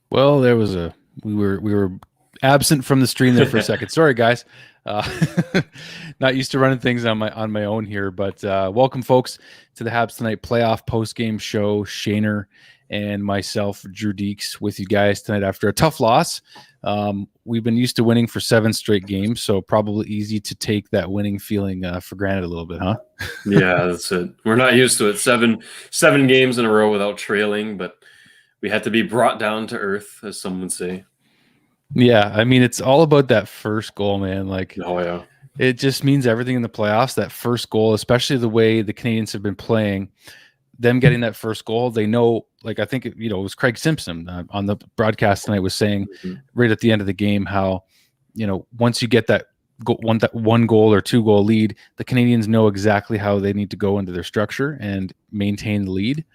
Well, we were absent from the stream there for a second. Sorry, guys. Uh, not used to running things on my own here, but welcome, folks, to the Habs Tonight playoff post game show. Shayner and myself, Drew Dekes, with you guys tonight after a tough loss. We've been used to winning for 7 straight games, so probably easy to take that winning feeling for granted a little bit, huh? Yeah, that's it. We're not used to it. Seven games in a row without trailing, but we had to be brought down to earth, as some would say. Yeah, I mean, it's all about that first goal, man. Like, Oh yeah, it just means everything in the playoffs. That first goal, especially the way the Canadians have been playing, them getting that first goal, they know. Like, I think it was Craig Simpson on the broadcast tonight was saying right at the end of the game how once you get that one goal or 2 goal lead, the Canadians know exactly how they need to go into their structure and maintain the lead.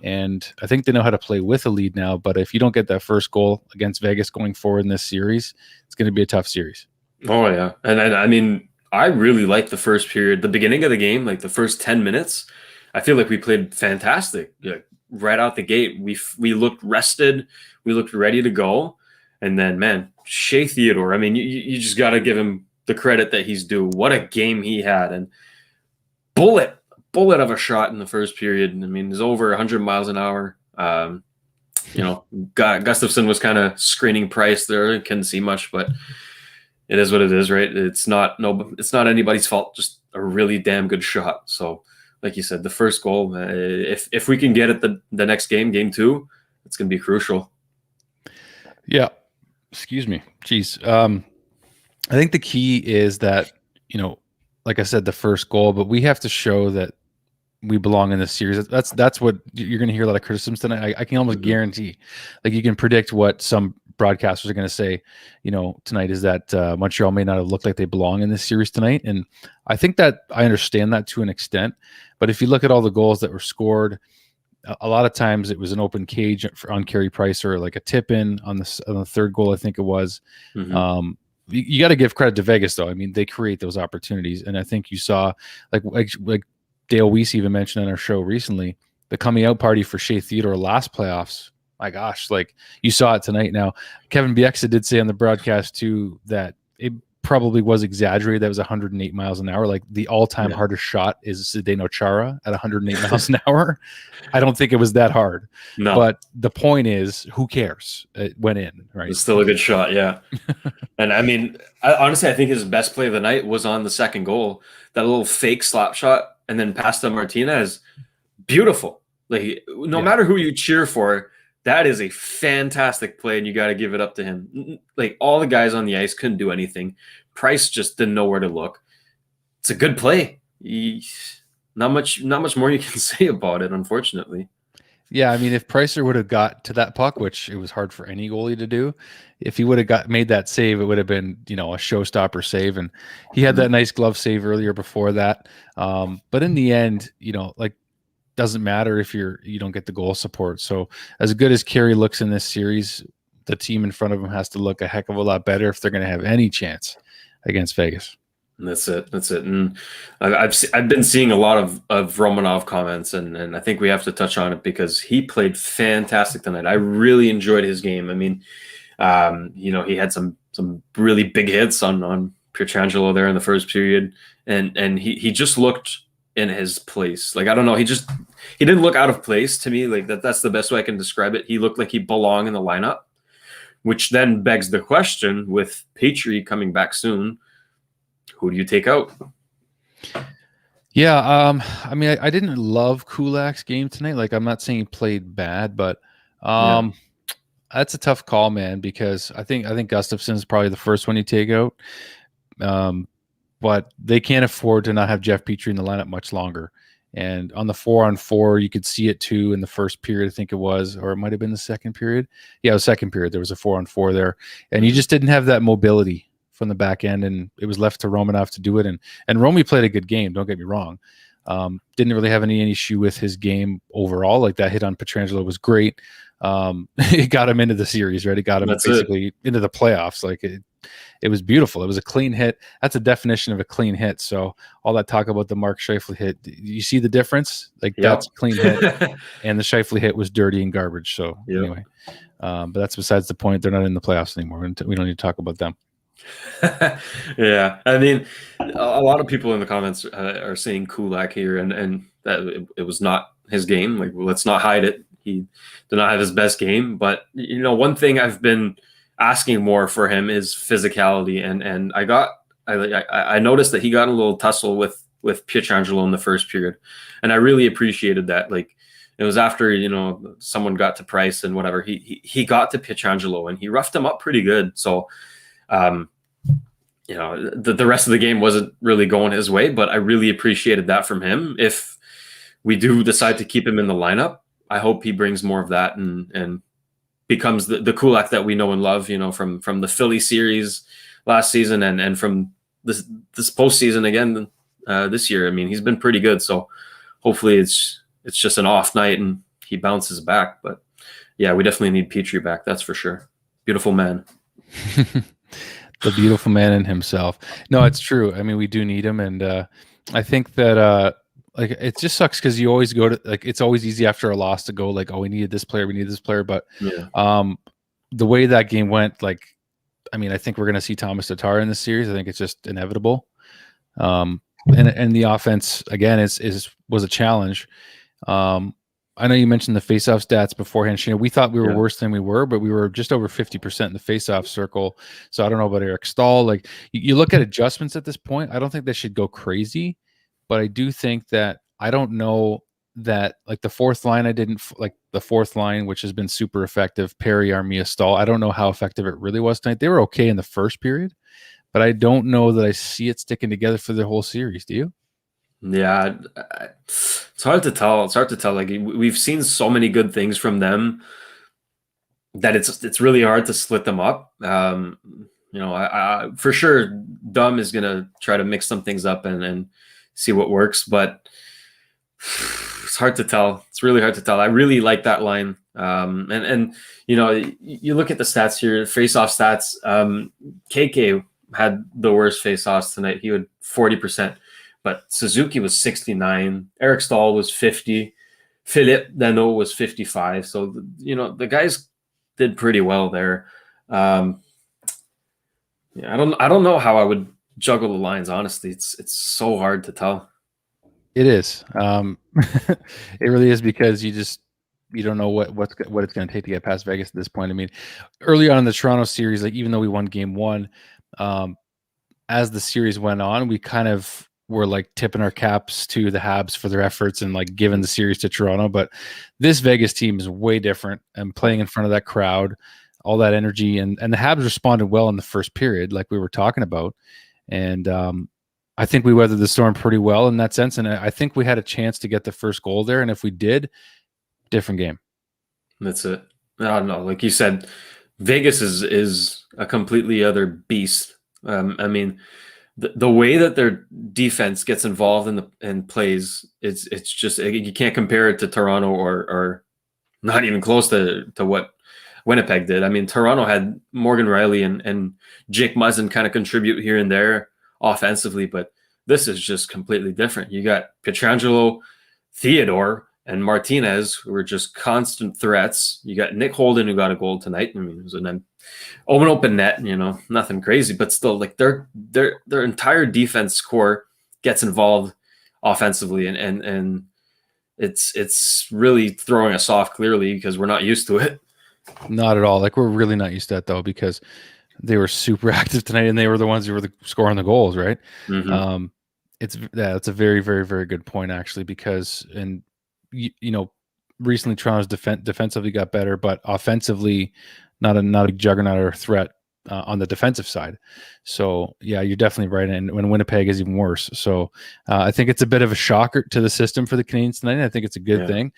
And I think they know how to play with a lead now. But if you don't get that first goal against Vegas going forward in this series, it's going to be a tough series. oh yeah, and I mean, I really liked the first period, the beginning of the game, like the first 10 minutes. I feel like we played fantastic. Like, right out the gate, we looked rested, we looked ready to go, and then man, Shea Theodore. I mean, you just got to give him the credit that he's due. What a game he had, and bullet of a shot in the first period. I mean, it's over 100 miles an hour. Gustafsson was kind of screening Price there. Couldn't see much, but it is what it is, right? It's not anybody's fault. Just a really damn good shot. So, like you said, the first goal, if we can get it the next game 2, it's going to be crucial. Yeah. Excuse me. Jeez. I think the key is that, like I said, the first goal, but we have to show that we belong in this series. That's what you're going to hear a lot of criticisms tonight. I can almost guarantee, like, you can predict what some broadcasters are going to say, tonight is that Montreal may not have looked like they belong in this series tonight. And I think that I understand that to an extent. But if you look at all the goals that were scored, a lot of times it was an open cage on Carey Price or like a tip in on the third goal, I think it was. Mm-hmm. You got to give credit to Vegas, though. I mean, they create those opportunities. And I think you saw, like Dale Weiss even mentioned on our show recently, the coming out party for Shea Theodore last playoffs. My gosh, like, you saw it tonight. Now, Kevin Bieksa did say on the broadcast too that it probably was exaggerated. That was 108 miles an hour. Like, the all-time hardest shot is Zdeno Chara at 108 miles an hour. I don't think it was that hard. No, but the point is, who cares? It went in, right? It's still a good shot, yeah. And I mean, honestly, I think his best play of the night was on the second goal. That little fake slap shot and then pass to Martinez. Beautiful. Like, no matter who you cheer for, that is a fantastic play, and you got to give it up to him. Like, all the guys on the ice couldn't do anything. Price just didn't know where to look. It's a good play. Not much more you can say about it, unfortunately. Yeah, I mean, if Pricer would have got to that puck, which it was hard for any goalie to do, if he would have made that save, it would have been, a showstopper save. And he had that nice glove save earlier before that. But in the end, like, doesn't matter if you don't get the goal support. So as good as Carey looks in this series, the team in front of him has to look a heck of a lot better if they're going to have any chance against Vegas. And that's it. And I've been seeing a lot of Romanov comments, and I think we have to touch on it because he played fantastic tonight. I really enjoyed his game. I mean, he had some really big hits on Pietrangelo there in the first period, and he just looked in his place. Like, I don't know, he didn't look out of place to me. Like, that's the best way I can describe it. He looked like he belonged in the lineup, which then begs the question, with Petrie coming back soon, who do you take out? Yeah, I mean, I didn't love Kulak's game tonight. Like, I'm not saying he played bad, but that's a tough call, man, because I think Gustafsson is probably the first one you take out. But they can't afford to not have Jeff Petrie in the lineup much longer. And on the 4-on-4, you could see it too in the first period, I think it was, or it might have been the second period. Yeah, it was second period. There was a 4-on-4 there. And you just didn't have that mobility from the back end, and it was left to Romanov to do it. And Romy played a good game, don't get me wrong. Didn't really have any issue with his game overall. Like, that hit on Pietrangelo was great. It got him into the series, right? It got him basically into the playoffs. Like, it was beautiful. It was a clean hit. That's a definition of a clean hit. So all that talk about the Mark Scheifele hit, you see the difference? Like, that's a clean hit, and the Scheifele hit was dirty and garbage. So anyway, But that's besides the point. They're not in the playoffs anymore. We don't need to talk about them. Yeah, I mean, a lot of people in the comments are saying Kulak here, and that it was not his game. Like, well, let's not hide it. He did not have his best game, but one thing I've been asking more for him is physicality, and I noticed that he got in a little tussle with Pietrangelo in the first period, and I really appreciated that. Like, it was after someone got to Price and whatever. He got to Pietrangelo and he roughed him up pretty good. So. The rest of the game wasn't really going his way, but I really appreciated that from him. If we do decide to keep him in the lineup, I hope he brings more of that and becomes the Kulak that we know and love, from the Philly series last season and from this postseason again this year. I mean, he's been pretty good, so hopefully it's just an off night and he bounces back. But yeah, we definitely need Petrie back, that's for sure. Beautiful man. The beautiful man in himself. No, it's true. I mean, we do need him, and I think that like it just sucks because you always go to it's always easy after a loss to go like, oh, we needed this player, but the way that game went, I mean, I think we're going to see Thomas Tatar in this series. I think it's just inevitable. And the offense again was a challenge. I know you mentioned the faceoff stats beforehand, Shayne. We thought we were worse than we were, but we were just over 50% in the faceoff circle. So I don't know about Eric Stahl. Like you look at adjustments at this point, I don't think they should go crazy, but I do think that I don't know that like the fourth line, I didn't like the fourth line, which has been super effective. Perry, Armia, Stahl. I don't know how effective it really was tonight. They were okay in the first period, but I don't know that I see it sticking together for the whole series. Do you? Yeah, it's hard to tell. Like we've seen so many good things from them that it's really hard to split them up. I for sure Dom is gonna try to mix some things up and see what works, but it's hard to tell. It's really hard to tell. I really like that line. And you look at the stats here, face-off stats. KK had the worst face-offs tonight. He had 40%. But Suzuki was 69, Eric Stahl was 50, Philippe Danault was 55. So, the guys did pretty well there. I don't know how I would juggle the lines, honestly. It's so hard to tell. It is. It really is because you don't know what it's going to take to get past Vegas at this point. I mean, early on in the Toronto series, like even though we won game one, as the series went on, we kind of were like tipping our caps to the Habs for their efforts and like giving the series to Toronto. But this Vegas team is way different and playing in front of that crowd, all that energy. And the Habs responded well in the first period, like we were talking about. And I think we weathered the storm pretty well in that sense. And I think we had a chance to get the first goal there. And if we did, different game. That's it. I don't know. Like you said, Vegas is a completely other beast. I mean, the way that their defense gets involved in plays, it's just you can't compare it to Toronto or not even close to what Winnipeg did. I mean, Toronto had Morgan Riley and Jake Muzzin kind of contribute here and there offensively, but this is just completely different. You got Pietrangelo, Theodore, and Martinez, who were just constant threats. You got Nick Holden, who got a goal tonight. I mean, it was an open net, nothing crazy, but still, like their entire defense core gets involved offensively, and it's really throwing us off clearly because we're not used to it. Not at all. Like we're really not used to that though, because they were super active tonight, and they were the ones who were scoring the goals, right? Mm-hmm. It's a very, very, very good point actually, because recently Toronto's defensively got better, but offensively not a juggernaut or a threat on the defensive side. So yeah, you're definitely right. And when Winnipeg is even worse. So I think it's a bit of a shocker to the system for the Canadiens tonight. I think it's a good thing.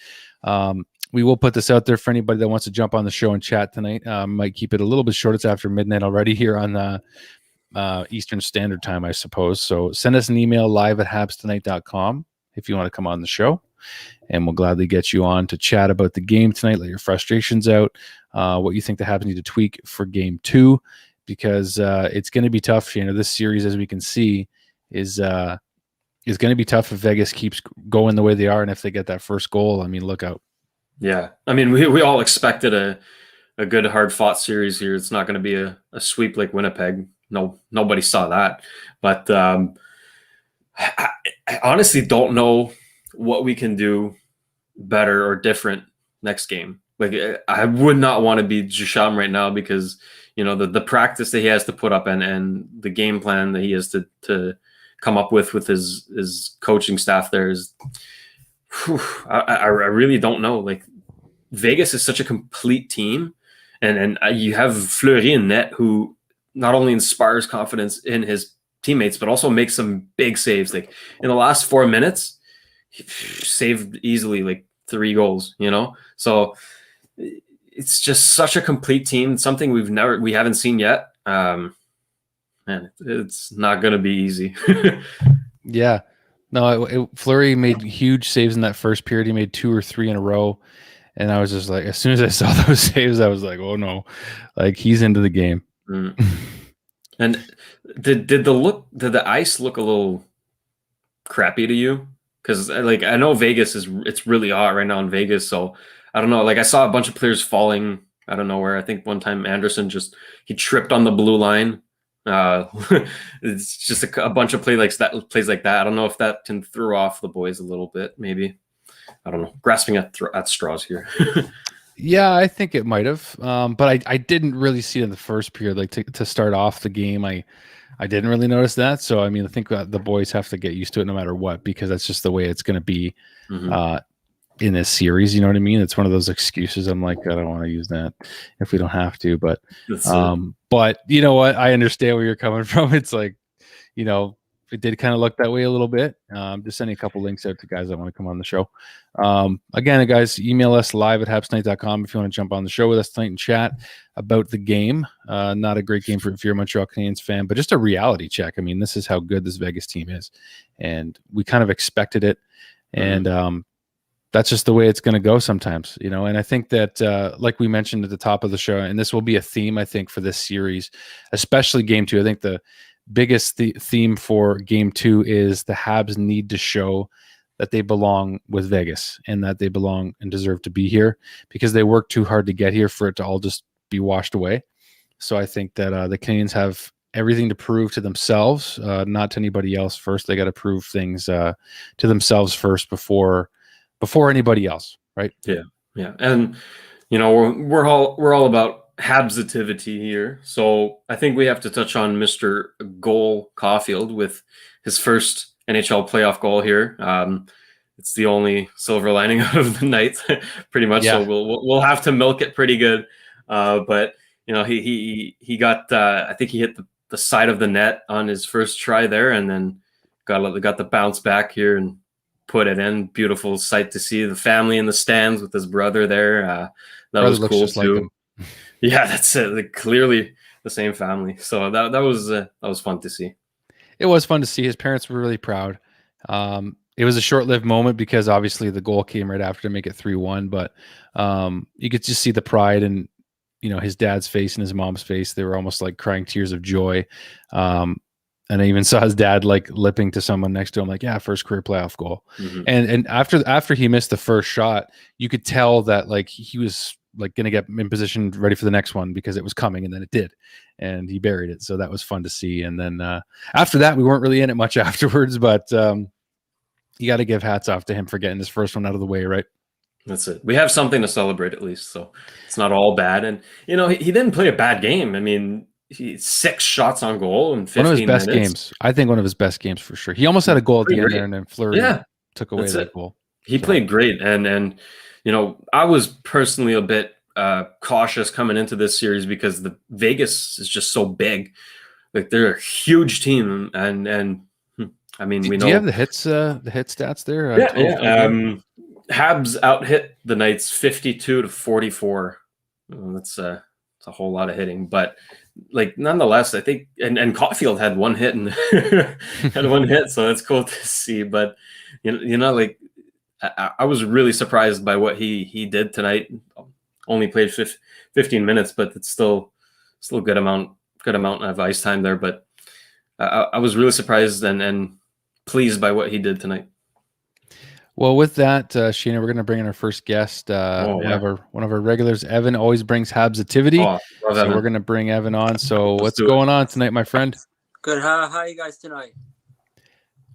We will put this out there for anybody that wants to jump on the show and chat tonight. Might keep it a little bit short. It's after midnight already here on the Eastern Standard Time, I suppose. So send us an email live@habstonight.com if you want to come on the show, and we'll gladly get you on to chat about the game tonight, let your frustrations out, what you think the Habs need to tweak for game 2, because it's going to be tough, Shayne. This series, as we can see, is going to be tough if Vegas keeps going the way they are, and if they get that first goal, I mean, look out. Yeah, I mean, we all expected a good hard fought series here. It's not going to be a sweep like Winnipeg. No, nobody saw that. But I honestly don't know what we can do better or different next game. Like I would not want to be Duchamp right now because the practice that he has to put up and the game plan that he has to come up with his coaching staff there is. I really don't know. Like Vegas is such a complete team, and you have Fleury in net who not only inspires confidence in his teammates but also makes some big saves. Like in the last 4 minutes, he saved easily like 3 goals. So it's just such a complete team. Something we haven't seen yet. Man, it's not going to be easy. Yeah. No, Fleury made huge saves in that first period. He made 2 or 3 in a row. And I was just like, as soon as I saw those saves, I was like, oh no, like he's into the game. Mm. And did the ice look a little crappy to you? Because like I know it's really hot right now in Vegas, so I don't know. Like I saw a bunch of players falling out of nowhere. I think one time Anderson he tripped on the blue line. It's just a bunch of plays like that. I don't know if that can throw off the boys a little bit. Maybe I don't know. Grasping at straws here. Yeah, I think it might have, but I didn't really see it in the first period. Like to start off the game, I didn't really notice that. So I mean, I think the boys have to get used to it no matter what because that's just the way it's going to be in this series. You know what I mean? It's one of those excuses. I'm like, I don't want to use that if we don't have to. But but you know what? I understand where you're coming from. It's like, it did kind of look that way a little bit. Just sending a couple links out to guys that want to come on the show. Again, guys, email us live@habstonight.com if you want to jump on the show with us tonight and chat about the game. Not a great game if you're a Montreal Canadiens fan, but just a reality check. I mean, this is how good this Vegas team is. And we kind of expected it. And that's just the way it's going to go sometimes, and I think that, like we mentioned at the top of the show, and this will be a theme, I think, for this series, especially game 2. I think the biggest theme for game 2 is the Habs need to show that they belong with Vegas and that they belong and deserve to be here because they worked too hard to get here for it to all just be washed away. So I think that the Canadiens have everything to prove to themselves, not to anybody else first. They got to prove things to themselves first before anybody else, right? Yeah. And we're all about Habsitivity here. So I think we have to touch on Mr. Goal Caufield with his first NHL playoff goal here. It's the only silver lining out of the night, pretty much. Yeah. So we'll have to milk it pretty good. But he got I think he hit the side of the net on his first try there, and then got the bounce back here and put it in. Beautiful sight to see the family in the stands with his brother there. That was cool too. Like yeah, that's it. Like, clearly the same family. So that was fun to see. It was fun to see. His parents were really proud. It was a short-lived moment because obviously the goal came right after to make it 3-1. But you could just see the pride in his dad's face and his mom's face. They were almost like crying tears of joy. And I even saw his dad like lipping to someone next to him, like, yeah, first career playoff goal. And after he missed the first shot, you could tell that like he was like going to get in position ready for the next one because it was coming, and then it did, and he buried it. So that was fun to see. And then after that, we weren't really in it much afterwards, but you got to give hats off to him for getting this first one out of the way, right? That's it. We have something to celebrate at least, so it's not all bad. And he didn't play a bad game. I mean, 6 shots on goal in 15 minutes. One of his best games. I think one of his best games for sure. He almost had a goal at the end there, and then Fleury took away that goal. He played great, and I was personally a bit cautious coming into this series because the Vegas is just so big. Like they're a huge team, and I mean we know. Do you have the hit stats there? Yeah. Habs out hit the Knights 52-44. That's a whole lot of hitting, but like nonetheless, I think and Caufield had one hit and had one hit, so that's cool to see. But like I was really surprised by what he did tonight. Only played 15 minutes, but it's still a good amount of ice time there. But I was really surprised and pleased by what he did tonight. Well, with that, Shayne, we're going to bring in our first guest. Oh yeah. One of our regulars. Evan always brings Habs activity, Oh, love so Evan. we're going to bring Evan on. So Let's what's do it. going on tonight, my friend? Good. How are you guys tonight?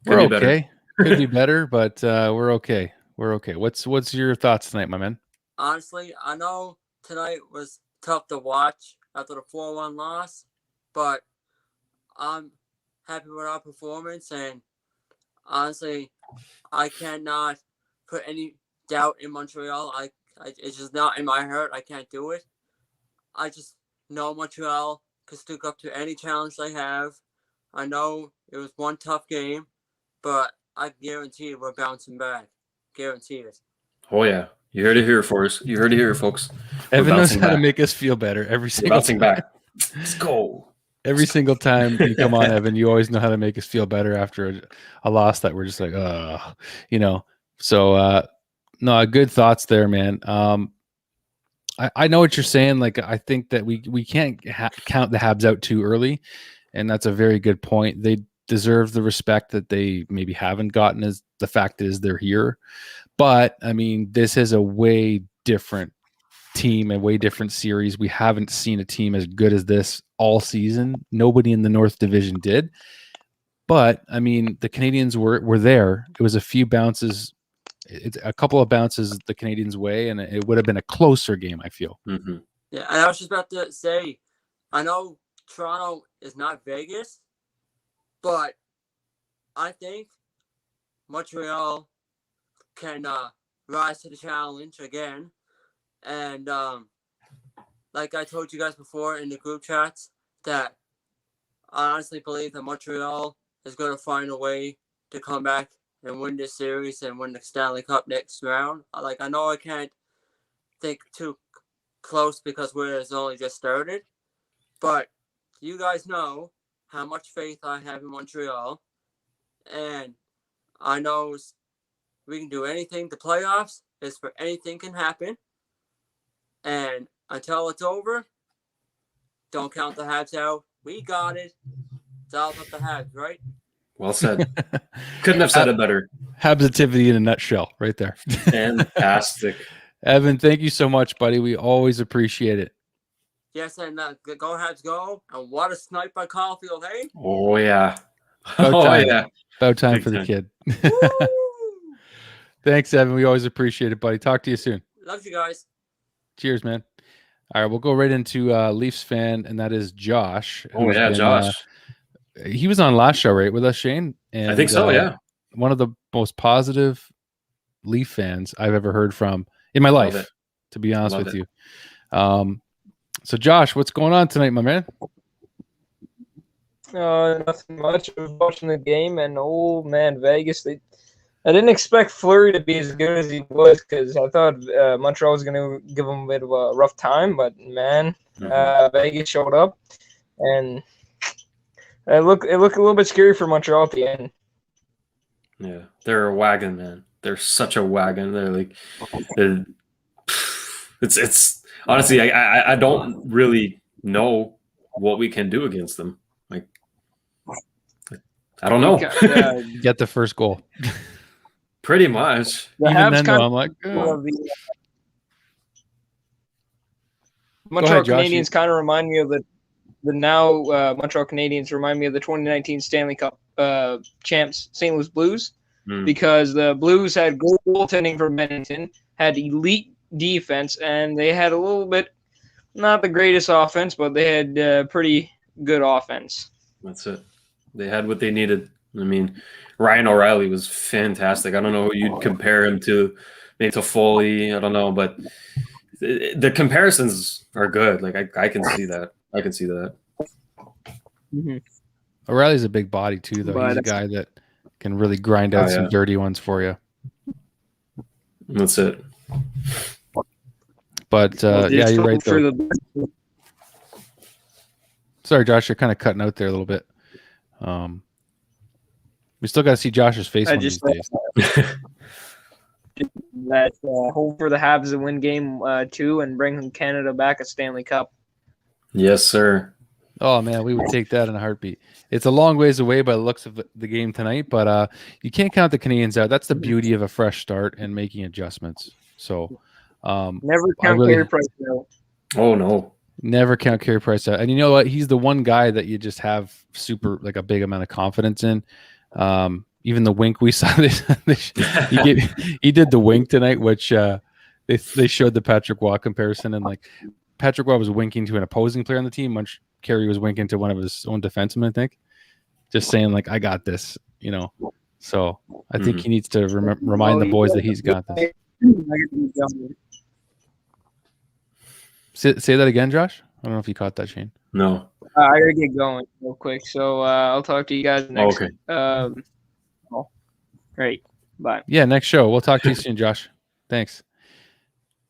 We're Could be better. okay. Could be better, but we're okay. We're okay. What's your thoughts tonight, my man? Honestly, I know tonight was tough to watch after the 4-1 loss, but I'm happy with our performance, and honestly, I cannot put any doubt in Montreal. It's just not in my heart. I can't do it. I just know Montreal can stick up to any challenge they have. I know it was one tough game, but I guarantee we're bouncing back. Guarantee it. Oh yeah. You heard it here, folks. You heard it here, folks. Evan knows bouncing how to back. make us feel better every We're single bouncing time. back. Let's go. Every single time you come on, Evan, you always know how to make us feel better after a loss that we're just like, you know. So, no, good thoughts there, man. I know what you're saying. Like, I think that we can't count the Habs out too early, and that's a very good point. They deserve the respect that they maybe haven't gotten, as the fact is they're here. But I mean, this is a way different team, a way different series. We haven't seen a team as good as this all season. Nobody in the North Division did. But I mean, the Canadiens were there. It was a few bounces. It's a couple of bounces the Canadiens' way, and it would have been a closer game, I feel. Mm-hmm. Yeah, and I was just about to say, I know Toronto is not Vegas, but I think Montreal can rise to the challenge again. And like I told you guys before in the group chats, that I honestly believe that Montreal is going to find a way to come back and win this series and win the Stanley Cup next round. Like, I know I can't think too close because it's only just started, but you guys know how much faith I have in Montreal, and I know we can do anything. The playoffs is for anything can happen, and until it's over, don't count the Habs out. We got it. It's all about the Habs, right? Well said. Couldn't have said it better. Habs activity in a nutshell, right there. Fantastic. Evan, thank you so much, buddy. We always appreciate it. Yes, and go Habs go. And what a snipe by Caufield, hey? Oh yeah. About time. Yeah. About time Big for the time. kid. Thanks, Evan. We always appreciate it, buddy. Talk to you soon. Love you guys. Cheers, man. All right, we'll go right into Leafs fan, and that is Josh. Oh yeah, Josh. He was on last show, right, with us, Shayne? And, I think so. Yeah. One of the most positive Leaf fans I've ever heard from in my life, to be honest with you. So, Josh, what's going on tonight, my man? Nothing much. I was watching the game, and oh man, Vegas. I didn't expect Fleury to be as good as he was because I thought Montreal was going to give him a bit of a rough time. But man, Vegas showed up, and it looked a little bit scary for Montreal at the end. Yeah, they're a wagon, man. They're such a wagon. They're like, it's honestly, I don't really know what we can do against them. Like, I don't know. Get the first goal. Pretty much. The Even Habs then, kind though, I'm like, Montreal Josh, Canadiens kind of remind me of the Montreal Canadiens remind me of the 2019 Stanley Cup champs, St. Louis Blues, because the Blues had great goaltending from Bennington, had elite defense, and they had a little bit, not the greatest offense, but they had pretty good offense. That's it. They had what they needed. I mean, Ryan O'Reilly was fantastic. I don't know who you'd compare him to, maybe to Foley. I don't know, but the comparisons are good. Like I can see that. I can see that. Mm-hmm. O'Reilly's a big body too, though. He's a guy that can really grind out some dirty ones for you. That's it. But yeah, you're right though. Sorry, Josh, you're kind of cutting out there a little bit. We still got to see Josh's face one of these days. That hope for the Habs to win game 2 and bring Canada back a Stanley Cup. Yes, sir. Oh man, we would take that in a heartbeat. It's a long ways away by the looks of the game tonight, but you can't count the Canadians out. That's the beauty of a fresh start and making adjustments. So Never I count really Carey Price out. Oh no. never count Carey Price out. And you know what? He's the one guy that you just have super like a big amount of confidence in. Even the wink we saw this, he did the wink tonight, which they showed the Patrick Waugh comparison, and like Patrick Waugh was winking to an opposing player on the team, much Carey was winking to one of his own defensemen, I think, just saying like, I got this, you know. So I think he needs to remind the boys that he's got this. Say that again, Josh. I don't know if you caught that, Shayne. No. I gotta get going real quick, so I'll talk to you guys next. Okay. Great. Bye. Yeah, next show. We'll talk to you soon, Josh. Thanks.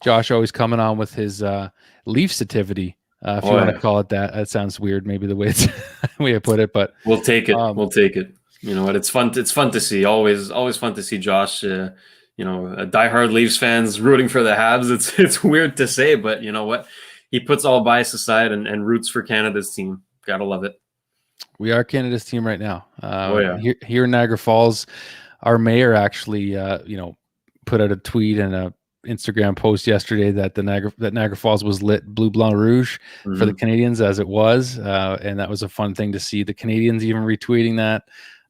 Josh always coming on with his Leaf sativity, if you want to call it that. That sounds weird, maybe the way the way I put it, but we'll take it. We'll take it. You know what? It's fun. It's fun to see. Always fun to see Josh. You know, diehard Leafs fans rooting for the Habs. It's weird to say, but you know what? He puts all bias aside and roots for Canada's team. Gotta love it. We are Canada's team right now. Here in Niagara Falls, our mayor actually, put out a tweet and a Instagram post yesterday that Niagara Falls was lit blue, blanc, rouge for the Canadians, as it was, and that was a fun thing to see. The Canadians even retweeting that.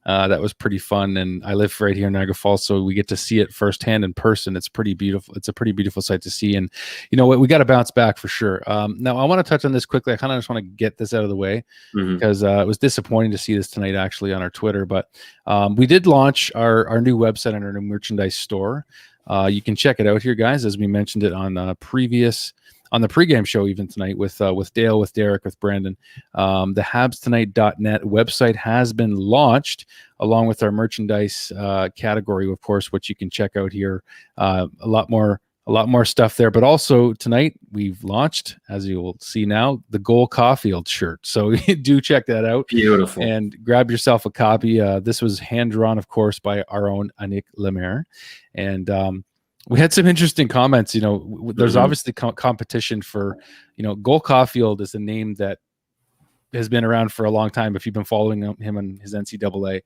That was pretty fun, and I live right here in Niagara Falls, so we get to see it firsthand in person. It's pretty beautiful. It's a pretty beautiful sight to see, and you know what? We got to bounce back for sure. Now, I want to touch on this quickly. I kind of just want to get this out of the way because it was disappointing to see this tonight, actually, on our Twitter. But we did launch our new website and our new merchandise store. You can check it out here, guys, as we mentioned it on the pregame show even tonight with Dale, with Derek, with Brandon. The habstonight.net website has been launched along with our merchandise category, of course, which you can check out here. A lot more stuff there, but also tonight we've launched, as you will see now, the Goal Caufield shirt. So do check that out. Beautiful. And grab yourself a copy. This was hand drawn, of course, by our own Anik Lemaire. And we had some interesting comments. You know, there's obviously competition for, Goal Caufield is a name that has been around for a long time if you've been following him on his NCAA.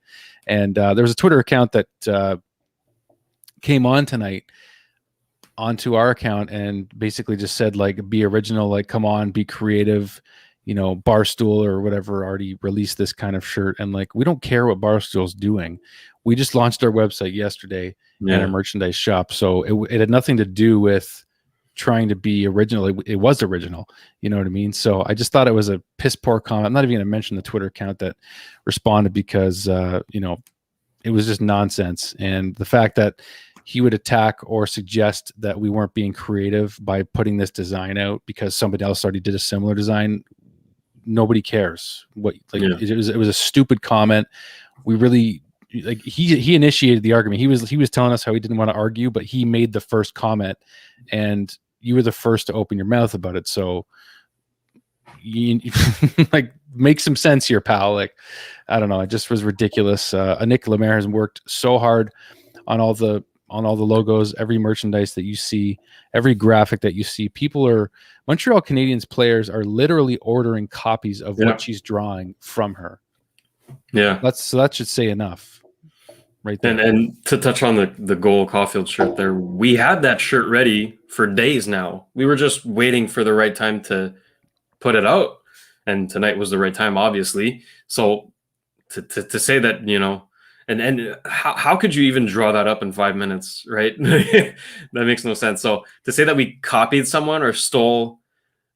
And there was a Twitter account that came on tonight onto our account and basically just said, like, be original, like, come on, be creative. Barstool or whatever already released this kind of shirt, and like, we don't care what Barstool's doing. We just launched our website yesterday and our merchandise shop, so it had nothing to do with trying to be original. It was original, you know what I mean? So I just thought it was a piss poor comment. I'm not even going to mention the Twitter account that responded because it was just nonsense. And the fact that he would attack or suggest that we weren't being creative by putting this design out because somebody else already did a similar design. Nobody cares it was a stupid comment. We really, like, he initiated the argument. He was telling us how he didn't want to argue, but he made the first comment and you were the first to open your mouth about it. So you like, make some sense here, pal. Like, I don't know. It just was ridiculous. Anik Lemaire has worked so hard on all the logos, every merchandise that you see, every graphic that you see. Montreal Canadiens players are literally ordering copies of what she's drawing from her. Yeah. So that should say enough right there. And to touch on the Goal Caufield shirt there, we had that shirt ready for days now. We were just waiting for the right time to put it out. And tonight was the right time, obviously. So to say that, and how could you even draw that up in 5 minutes, right? That makes no sense. So to say that we copied someone or stole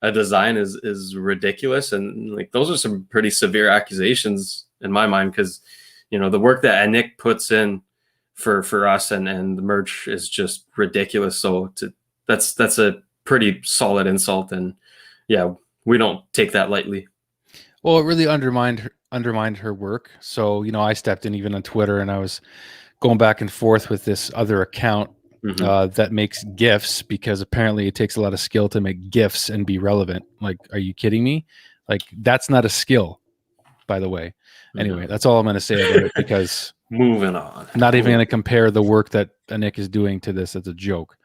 a design is ridiculous. And like, those are some pretty severe accusations in my mind, because, the work that Anik puts in for us and the merch is just ridiculous. So that's a pretty solid insult. And yeah, we don't take that lightly. Well, it really undermined her work. So, I stepped in even on Twitter and I was going back and forth with this other account that makes GIFs, because apparently it takes a lot of skill to make GIFs and be relevant. Like, are you kidding me? Like, that's not a skill, by the way. Anyway, that's all I'm going to say about it, because moving on. I'm not even going to compare the work that Anik is doing to this. It's a joke.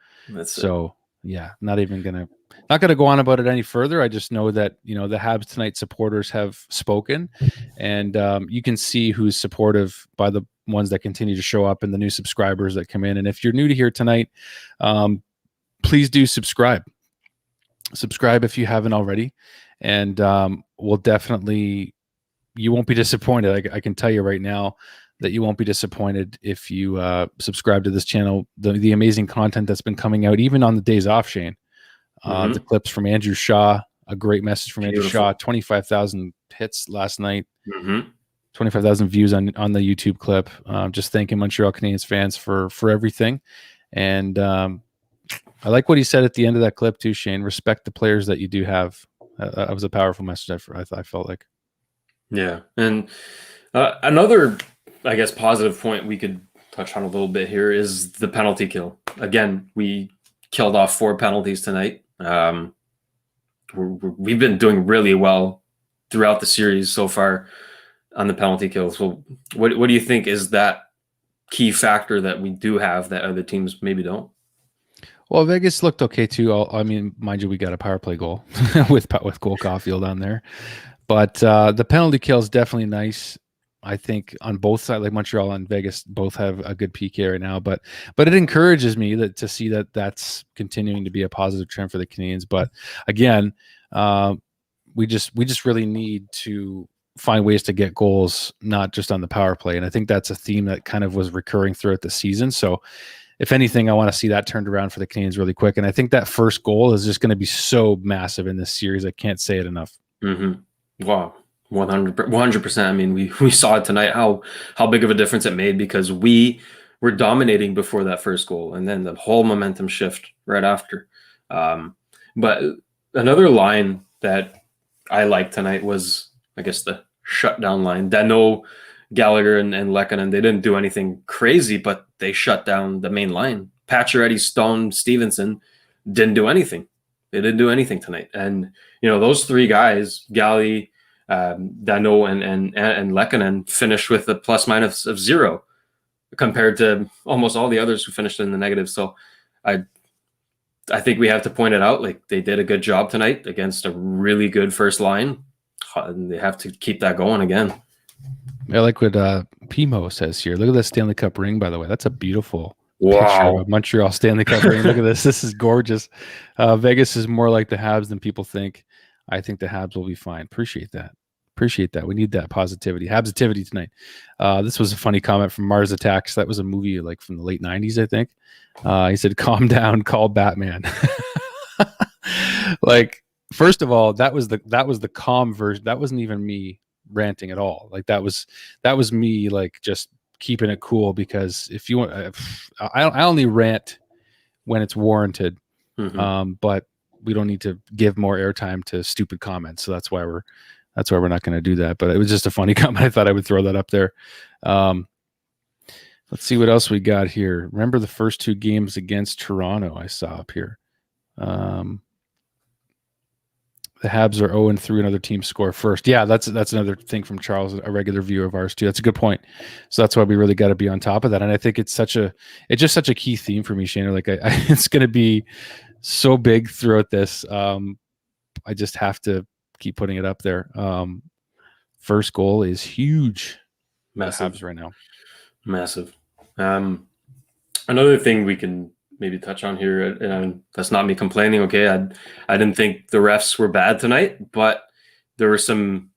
not gonna go on about it any further. I just know that the Habs tonight supporters have spoken, and you can see who's supportive by the ones that continue to show up and the new subscribers that come in. And if you're new to here tonight, please do subscribe. Subscribe if you haven't already, and we'll definitely. You won't be disappointed. I can tell you right now that you won't be disappointed if you subscribe to this channel. The amazing content that's been coming out, even on the days off, Shayne. The clips from Andrew Shaw, a great message from Andrew Shaw. 25,000 hits last night. 25,000 views on the YouTube clip. Just thanking Montreal Canadiens fans for everything. And I like what he said at the end of that clip too, Shayne. Respect the players that you do have. That was a powerful message. I felt like. Yeah, and another, I guess, positive point we could touch on a little bit here is the penalty kill. Again, we killed off 4 penalties tonight. We've been doing really well throughout the series so far on the penalty kills. So what do you think is that key factor that we do have that other teams maybe don't? Well, Vegas looked okay too. I mean, mind you, we got a power play goal with Cole Caufield on there. But the penalty kill is definitely nice. I think on both sides, like Montreal and Vegas, both have a good PK right now. But it encourages me to see that that's continuing to be a positive trend for the Canadiens. But again, we just really need to find ways to get goals, not just on the power play. And I think that's a theme that kind of was recurring throughout the season. So if anything, I want to see that turned around for the Canadiens really quick. And I think that first goal is just going to be so massive in this series. I can't say it enough. Wow. 100%. I mean, we saw it tonight, how big of a difference it made, because we were dominating before that first goal, and then the whole momentum shift right after. But another line that I liked tonight was, I guess, the shutdown line. Danault, Gallagher, and Lehkonen, they didn't do anything crazy, but they shut down the main line. Pacioretty, Stone, Stevenson didn't do anything. They didn't do anything tonight. And, those 3 guys, Galley, Danault, and Lehkonen, finished with a plus-minus of 0 compared to almost all the others who finished in the negative. So I think we have to point it out. Like, they did a good job tonight against a really good first line. And they have to keep that going again. I like what Pimo says here. Look at that Stanley Cup ring, by the way. That's a beautiful Wow. picture of Montreal Stanley Cup ring. Look at this. This is gorgeous. Vegas is more like the Habs than people think. I think the Habs will be fine. Appreciate that. We need that positivity. Habsitivity tonight. This was a funny comment from Mars Attacks. That was a movie like from the late 90s, I think. He said, "Calm down, call Batman." Like, first of all, that was the calm version. That wasn't even me ranting at all. Like, that was me, like, just keeping it cool, because if you want, I only rant when it's warranted. But we don't need to give more airtime to stupid comments. So that's why we're not going to do that. But it was just a funny comment. I thought I would throw that up there. Let's see what else we got here. Remember the first 2 games against Toronto I saw up here. The Habs are 0-3 and other teams score first. Yeah, that's another thing from Charles, a regular viewer of ours too. That's a good point. So that's why we really got to be on top of that. And I think it's just such a key theme for me, Shayne. Like, it's going to be so big throughout this. I just have to keep putting it up there. First goal is huge. Massive. Habs right now. Massive. Another thing we can maybe touch on here, and that's not me complaining. Okay, I didn't think the refs were bad tonight, but there were some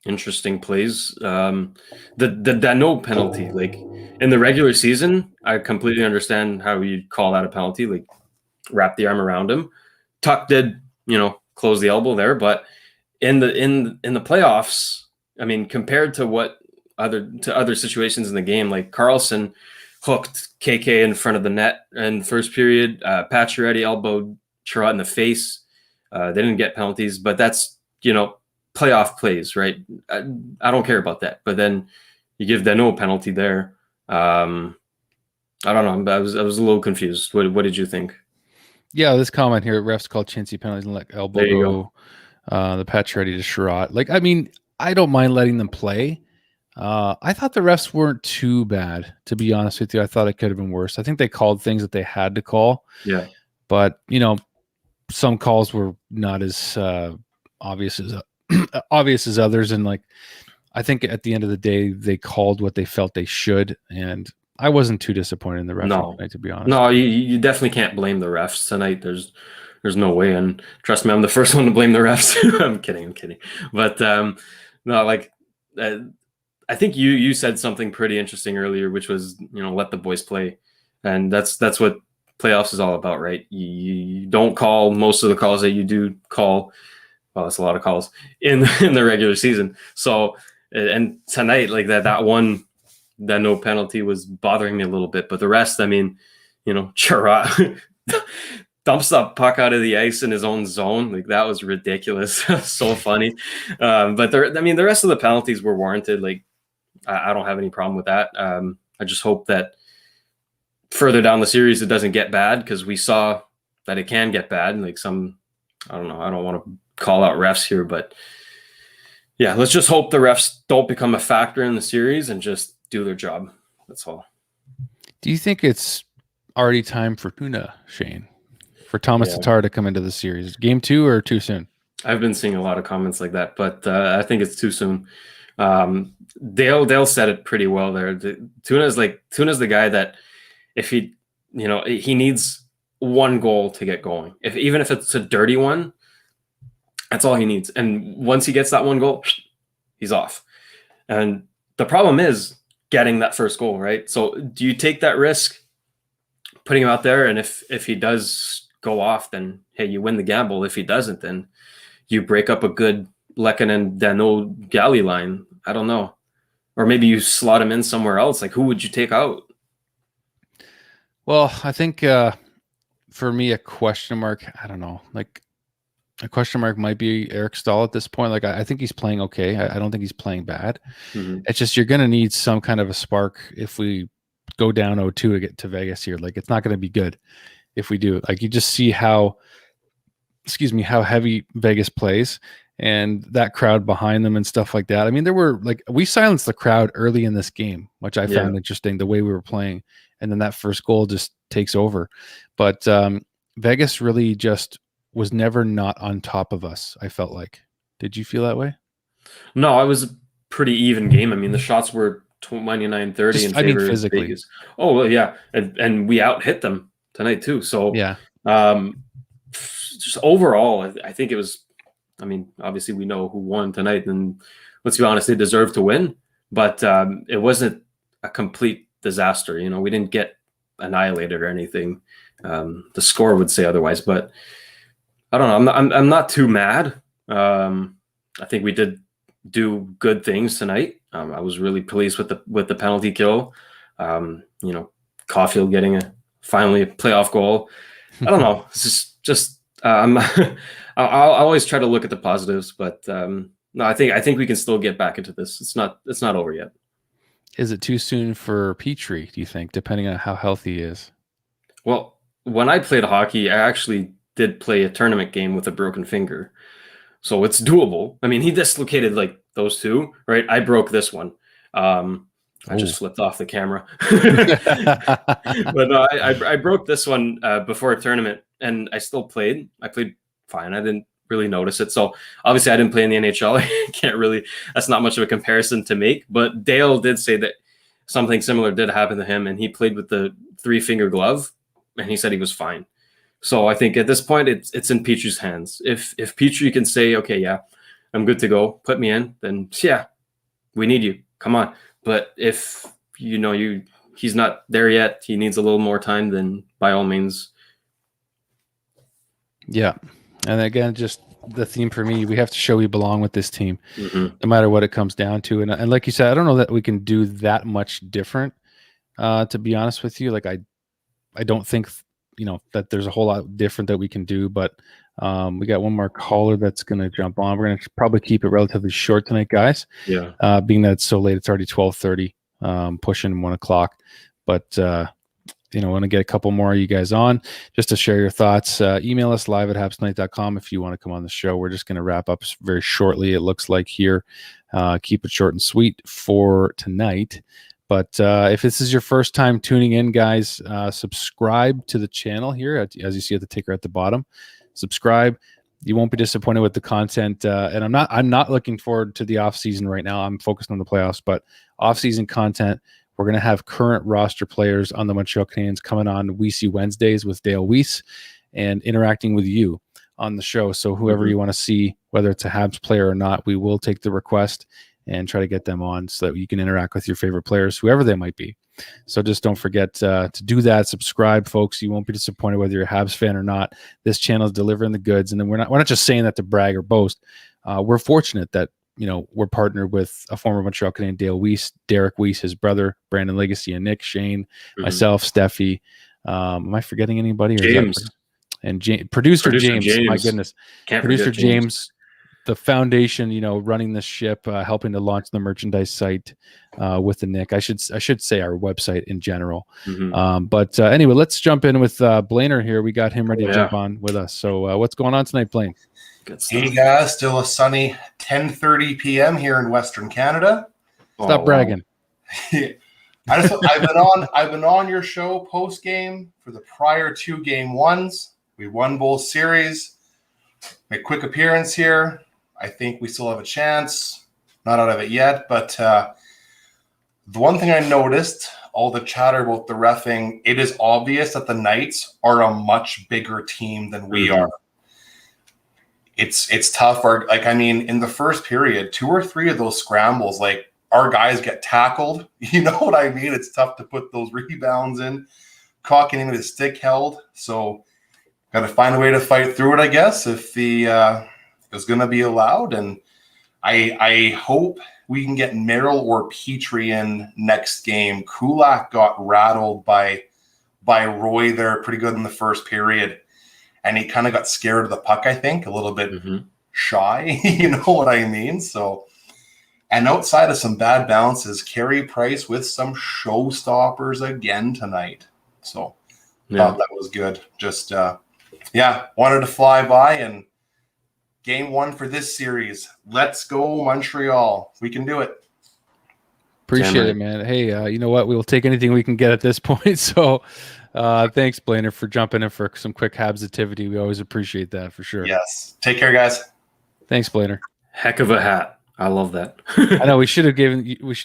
interesting plays. The Danault penalty, like, in the regular season, I completely understand how you'd call that a penalty, like wrap the arm around him. Tuck did, close the elbow there, but in the playoffs, I mean, compared to other situations in the game, like Carlson hooked KK in front of the net in the first period. Pacioretty elbowed Chiarot in the face. They didn't get penalties, but that's, playoff plays, right? I don't care about that. But then you give Danault a penalty there. I don't know. I was a little confused. What did you think? Yeah, this comment here, refs called chintzy penalties and let elbow go. The Pacioretty to Chiarot. Like, I mean, I don't mind letting them play. I thought the refs weren't too bad, to be honest with you. I thought it could have been worse. I think they called things that they had to call. Yeah. but some calls were not as obvious as obvious as others, and like I think at the end of the day they called what they felt they should, and I wasn't too disappointed in the referee tonight, to be honest. No, you definitely can't blame the refs tonight. There's no way, and trust me, I'm the first one to blame the refs. I'm kidding, but no, like I think you said something pretty interesting earlier, which was let the boys play, and that's what playoffs is all about, right? You don't call most of the calls that you do call. Well, that's a lot of calls in the regular season. So, and tonight, like that no penalty was bothering me a little bit, but the rest, I mean, Chara dumps that puck out of the ice in his own zone. Like that was ridiculous. So funny. But the rest of the penalties were warranted. Like I don't have any problem with that. I just hope that further down the series, it doesn't get bad, because we saw that it can get bad. Like I don't know. I don't want to call out refs here, but yeah, let's just hope the refs don't become a factor in the series and just do their job. That's all. Do you think it's already time for Tuna, Shayne, for Thomas Tatar to come into the series? Game 2 or too soon? I've been seeing a lot of comments like that, but I think it's too soon. Dale said it pretty well there. Tuna's the guy that if he needs one goal to get going. Even if it's a dirty one, that's all he needs. And once he gets that one goal, he's off. And the problem is getting that first goal, right? So do you take that risk putting him out there? And if he does go off, then hey, you win the gamble. If he doesn't, then you break up a good Lehkonen, Dano, Galley line. I don't know. Or maybe you slot him in somewhere else. Like, who would you take out? Well, I think for me, a question mark, I don't know. Like, a question mark might be Eric Stahl at this point. Like, I think he's playing okay. I don't think he's playing bad. Mm-hmm. It's just you're going to need some kind of a spark if we go down 0-2 to get to Vegas here. Like, it's not going to be good if we do. Like, you just see how heavy Vegas plays and that crowd behind them and stuff like that. I mean, we silenced the crowd early in this game, which I found interesting, the way we were playing. And then that first goal just takes over. But Vegas really just was never not on top of us, I felt like. Did you feel that way? No, it was a pretty even game. I mean, the shots were 29-30 in favor of Vegas. Oh, well, yeah. And we out-hit them tonight, too. So, yeah. Just overall, I think it was, I mean, obviously we know who won tonight, and let's be honest, they deserved to win. But it wasn't a complete disaster. We didn't get annihilated or anything. The score would say otherwise, but I don't know. I'm not too mad. I think we did do good things tonight. I was really pleased with the penalty kill. Caufield getting finally a playoff goal. I don't know. It's just I'll always try to look at the positives, but no, I think we can still get back into this. It's not over yet. Is it too soon for Petrie, do you think, depending on how healthy he is? Well, when I played hockey, I actually did play a tournament game with a broken finger. So it's doable. I mean, he dislocated like those two, right? I broke this one. I just flipped off the camera. But no, I broke this one before a tournament, and I still played. I played fine. I didn't really notice it. So obviously I didn't play in the NHL. That's not much of a comparison to make. But Dale did say that something similar did happen to him, and he played with the 3-finger glove, and he said he was fine. So I think at this point it's in Petrie's hands. If Petrie can say, okay, yeah, I'm good to go, put me in, then yeah, we need you. Come on. But if he's not there yet, he needs a little more time, then by all means. Yeah. And again, just the theme for me, we have to show we belong with this team, no matter what it comes down to. And like you said, I don't know that we can do that much different, to be honest with you. Like I don't think that there's a whole lot different that we can do, but we got one more caller that's going to jump on. We're going to probably keep it relatively short tonight, guys. Yeah. Being that it's so late, it's already 12:30, pushing 1 o'clock. But I want to get a couple more of you guys on just to share your thoughts. Email us live@habstonight.com if you want to come on the show. We're just going to wrap up very shortly, it looks like here. Keep it short and sweet for tonight. But if this is your first time tuning in, guys, subscribe to the channel here, as you see at the ticker at the bottom. Subscribe. You won't be disappointed with the content. And I'm not looking forward to the off season right now. I'm focused on the playoffs, but off season content. We're going to have current roster players on the Montreal Canadiens coming on Weesey Wednesdays with Dale Weiss and interacting with you on the show. So whoever you want to see, whether it's a Habs player or not, we will take the request and try to get them on so that you can interact with your favorite players, whoever they might be. So just don't forget to do that. Subscribe, folks. You won't be disappointed whether you're a Habs fan or not. This channel is delivering the goods. And then we're not just saying that to brag or boast. We're fortunate that we're partnered with a former Montreal Canadian, Dale Weiss, Derek Weiss, his brother, Brandon Legacy, and Nick, Shayne, myself, Steffi. Am I forgetting anybody? James. And producer James. My goodness. Can't producer forget James. The foundation, running the ship, helping to launch the merchandise site with the Nick. I should say our website in general. But anyway, let's jump in with Blainer here. We got him ready to jump on with us. So what's going on tonight, Blaine? Hey guys, still a sunny 10:30 p.m. here in Western Canada. Stop bragging. I've been on your show post game for the prior 2 game ones. We won both series. Make quick appearance here. I think we still have a chance. Not out of it yet, but the one thing I noticed, all the chatter about the reffing, it is obvious that the Knights are a much bigger team than we are. It's tough. In the first period, 2 or 3 of those scrambles, our guys get tackled. You know what I mean? It's tough to put those rebounds in. Caught getting with his stick held. So got to find a way to fight through it, I guess, if the is going to be allowed. And I hope we can get Merrill or Petrie in next game. Kulak got rattled by Roy there pretty good in the first period. And he kind of got scared of the puck, I think, a little bit shy. You know what I mean? So, and outside of some bad bounces, Carey Price with some showstoppers again tonight. So, thought that was good. Just, wanted to fly by. And game 1 for this series. Let's go, Montreal. We can do it. Appreciate it, man. Hey, you know what? We will take anything we can get at this point. So, thanks, Blainer, for jumping in for some quick Habs activity. We always appreciate that for sure. Yes. Take care, guys. Thanks, Blainer. Heck of a hat. I love that. I know we should have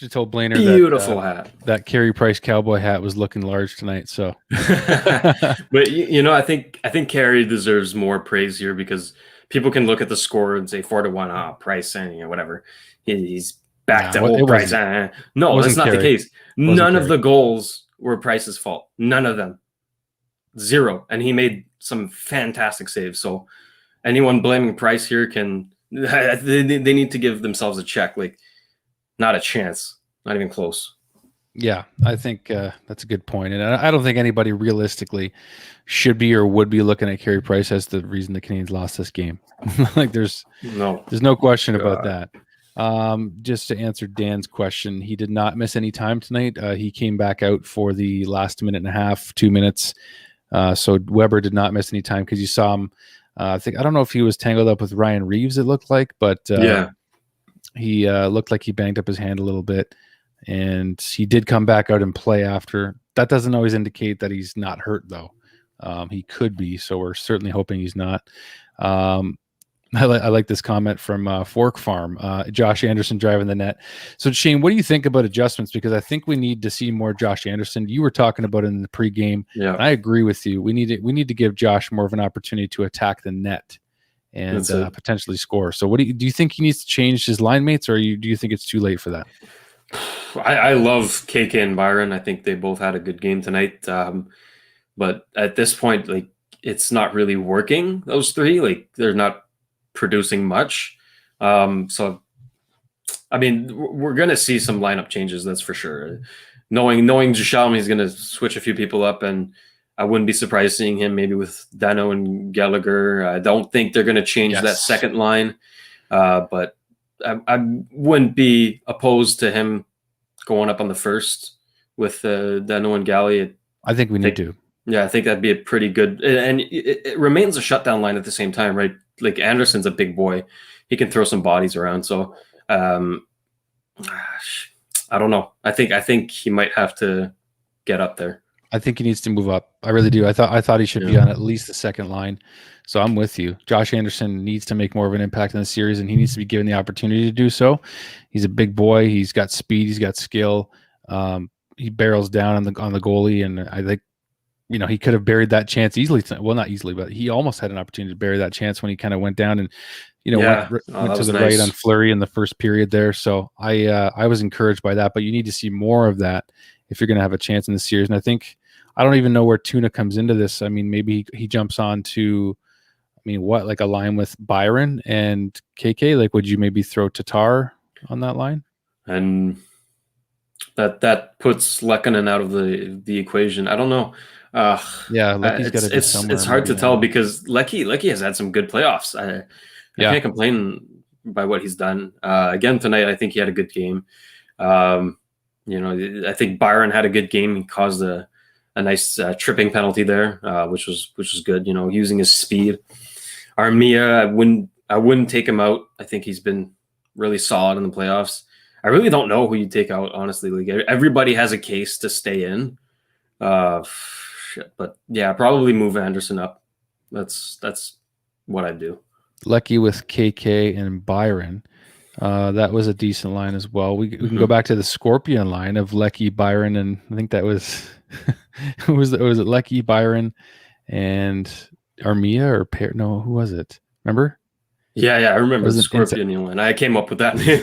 told Blainer beautiful hat. That Carey Price cowboy hat was looking large tonight. So, but I think Carey deserves more praise here because people can look at the score and say 4-1, Price and whatever. He's back to old Price. No, that's not the case. None of the goals were Price's fault. None of them. 0. And he made some fantastic saves. So anyone blaming Price here they need to give themselves a check. Not a chance. Not even close. Yeah, I think that's a good point. And I don't think anybody realistically should be or would be looking at Carey Price as the reason the Canadiens lost this game. There's no question about that. Just to answer Dan's question, he did not miss any time tonight. He came back out for the last minute and a half, 2 minutes. So Weber did not miss any time because you saw him. I don't know if he was tangled up with Ryan Reeves, it looked like, but he looked like he banged up his hand a little bit. And he did come back out and play after. That doesn't always indicate that he's not hurt, though. He could be, so we're certainly hoping he's not. I like this comment from Fork Farm. Josh Anderson driving the net. So, Shayne, what do you think about adjustments? Because I think we need to see more Josh Anderson. You were talking about it in the pregame. Yeah, and I agree with you. We need to give Josh more of an opportunity to attack the net and potentially score. So, what do you think he needs to change his line mates, or do you think it's too late for that? I love KK and Byron. I think they both had a good game tonight. But at this point, it's not really working. Those 3, they're not producing much. So, I mean, we're going to see some lineup changes. That's for sure. Knowing Ducharme, he's going to switch a few people up, and I wouldn't be surprised seeing him maybe with Dano and Gallagher. I don't think they're going to change that second line, but I wouldn't be opposed to him going up on the first with Dano and Galley. I think we need to. Yeah, I think that'd be a pretty good, and it remains a shutdown line at the same time, right? Anderson's a big boy; he can throw some bodies around. So, I don't know. I think he might have to get up there. I think he needs to move up. I really do. I thought he should be on at least the second line. So I'm with you. Josh Anderson needs to make more of an impact in the series, and he needs to be given the opportunity to do so. He's a big boy. He's got speed. He's got skill. He barrels down on the goalie, and I think he could have buried that chance easily. Well, not easily, but he almost had an opportunity to bury that chance when he kind of went down and went to the right on Fleury in the first period there. So I was encouraged by that, but you need to see more of that if you're going to have a chance in the series. And I don't even know where Tuna comes into this. I mean, maybe he jumps on to, like a line with Byron and KK? Like, would you maybe throw Tatar on that line? And that puts Lehkonen out of the equation. I don't know. Lecky's got to be somewhere. It's hard to tell because Lecky has had some good playoffs. I can't complain by what he's done. Again tonight, I think he had a good game. I think Byron had a good game. He caused a nice tripping penalty there, which was good. Using his speed. Armia, I wouldn't take him out. I think he's been really solid in the playoffs. I really don't know who you take out, honestly. Like, everybody has a case to stay in. But yeah, probably move Anderson up. That's what I'd do. Lecky with KK and Byron. That was a decent line as well. We can go back to the Scorpion line of Lecky, Byron, and I think that was was it Lecky, Byron, and Armia or no? Who was it? Remember? Yeah, I remember the Scorpion line. I came up with that name.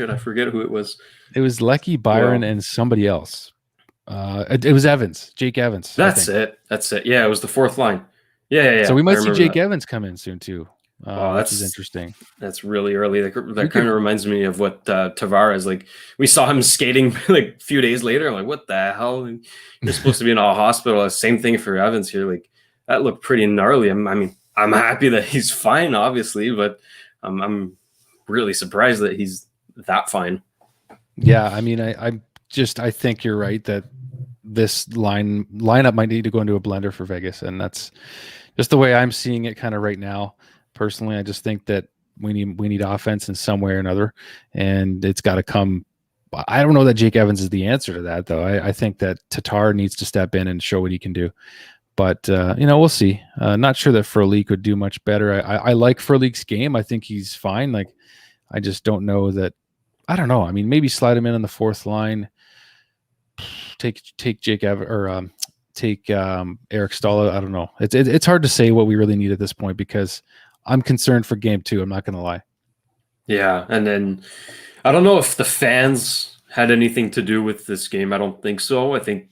I forget who it was. It was Lecky, Byron, and somebody else. It was Evans, Jake Evans. That's it. Yeah, it was the fourth line. Yeah. So we might see Jake Evans come in soon too. Which is interesting. That's really early. That kind of reminds me of what Tavares, like, we saw him skating like a few days later. I'm like, what the hell? You're supposed to be in a hospital. Same thing for Evans here. Like, that looked pretty gnarly. I'm happy that he's fine, obviously, but I'm really surprised that he's that fine. Yeah, I think you're right that this lineup might need to go into a blender for Vegas, and that's just the way I'm seeing it kind of right now. Personally, I just think that we need offense in some way or another, and it's got to come. I don't know that Jake Evans is the answer to that, though. I think that Tatar needs to step in and show what he can do. But, we'll see. Not sure that Furlik would do much better. I like Furlik's game. I think he's fine. Like, I just don't know that. I don't know. Maybe slide him in on the fourth line. Take Jake Evans or take Eric Staal. I don't know. It's hard to say what we really need at this point because I'm concerned for game 2. I'm not going to lie. Yeah, and then I don't know if the fans had anything to do with this game. I don't think so. I think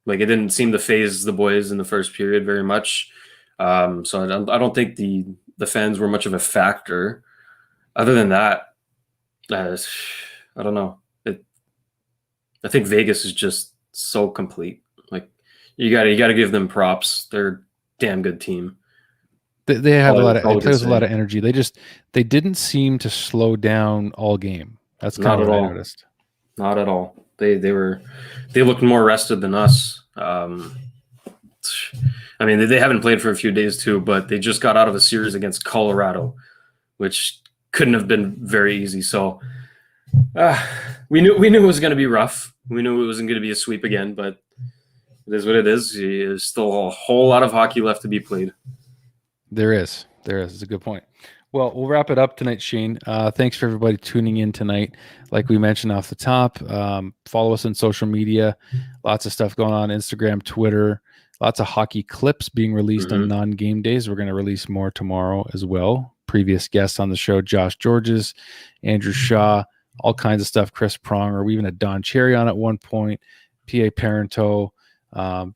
it didn't seem to phase the boys in the first period very much. So I don't think the fans were much of a factor. Other than that, I don't know. I think Vegas is just so complete. Like, you got to give them props. They're a damn good team. They have a lot of energy. They didn't seem to slow down all game. That's kind of what I noticed. Not at all. They looked more rested than us. They haven't played for a few days too, but they just got out of a series against Colorado, which couldn't have been very easy. So we knew it was going to be rough. We knew it wasn't going to be a sweep again, but it is what it is. There's still a whole lot of hockey left to be played. There is. It's a good point. Well, we'll wrap it up tonight, Shayne. Thanks for everybody tuning in tonight. Like we mentioned off the top, follow us on social media. Lots of stuff going on, Instagram, Twitter. Lots of hockey clips being released on non-game days. We're going to release more tomorrow as well. Previous guests on the show, Josh Georges, Andrew Shaw, all kinds of stuff, Chris Pronger. We even had Don Cherry on at one point, P.A. Parento,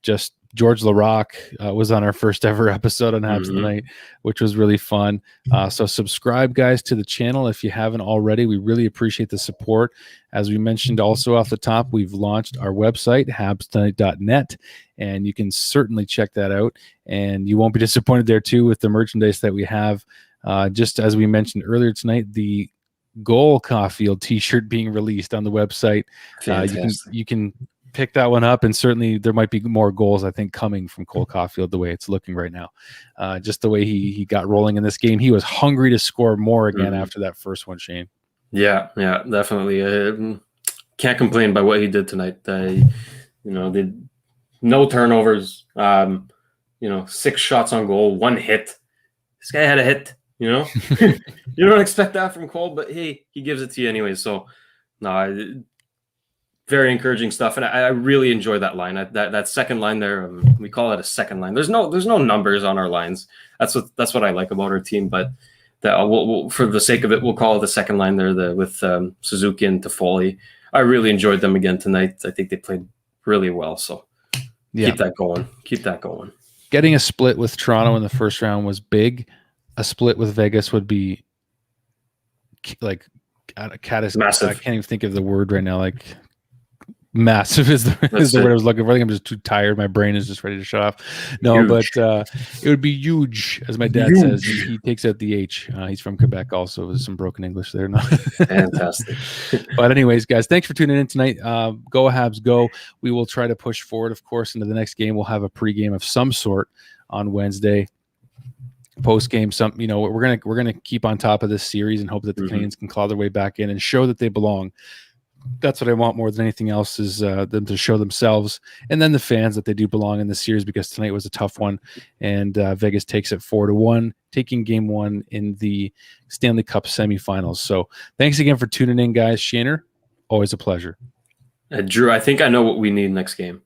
just George Larocque was on our first ever episode on Habs Tonight, which was really fun. So subscribe, guys, to the channel if you haven't already. We really appreciate the support. As we mentioned also off the top, we've launched our website, habstonight.net, and you can certainly check that out. And you won't be disappointed there, too, with the merchandise that we have. Just as we mentioned earlier tonight, the Goal Caufield t-shirt being released on the website. You can pick that one up, and certainly there might be more goals, I think, coming from Cole Caufield the way it's looking right now. Just the way he got rolling in this game. He was hungry to score more again after that first one, Shayne. Yeah, definitely. Can't complain by what he did tonight. Did no turnovers. 6 shots on goal, 1 hit. This guy had a hit. You don't expect that from Cole, but hey, he gives it to you anyway. So, no, very encouraging stuff, and I really enjoy that line. That second line there, we call it a second line. There's no numbers on our lines. That's what I like about our team. But we'll, for the sake of it, we'll call it the second line there. With Suzuki and Toffoli. I really enjoyed them again tonight. I think they played really well. So keep that going. Keep that going. Getting a split with Toronto in the first round was big. A split with Vegas would be like massive. I can't even think of the word right now. Like massive is the word I was looking for. I think I'm just too tired. My brain is just ready to shut off. No, huge. But it would be huge, as my dad says. He takes out the H. He's from Quebec also. With some broken English there. No. Fantastic. But anyways, guys, thanks for tuning in tonight. Go Habs, go. We will try to push forward, of course, into the next game. We'll have a pregame of some sort on Wednesday. Post game, we're gonna keep on top of this series and hope that the Canadiens can claw their way back in and show that they belong. That's what I want more than anything else, is them to show themselves and then the fans that they do belong in this series, because tonight was a tough one, and Vegas takes it 4-1, taking game 1 in the Stanley Cup semifinals. So thanks again for tuning in, guys. Shayne, always a pleasure. Drew, I think I know what we need next game.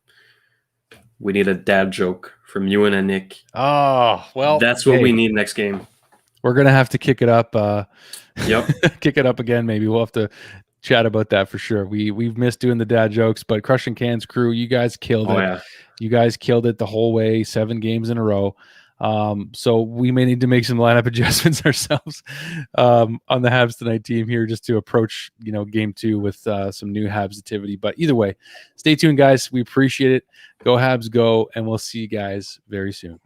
We need a dad joke from you and Nick. Oh, well, that's what we need next game. We're gonna have to kick it up. Yep, kick it up again. Maybe we'll have to chat about that for sure. We've missed doing the dad jokes, but Crushing Cans crew, you guys killed it. Yeah. You guys killed it the whole way, 7 games in a row. So we may need to make some lineup adjustments ourselves on the Habs Tonight team here, just to approach game 2 with some new Habs activity. But either way, stay tuned, guys. We appreciate it. Go Habs, go, and we'll see you guys very soon.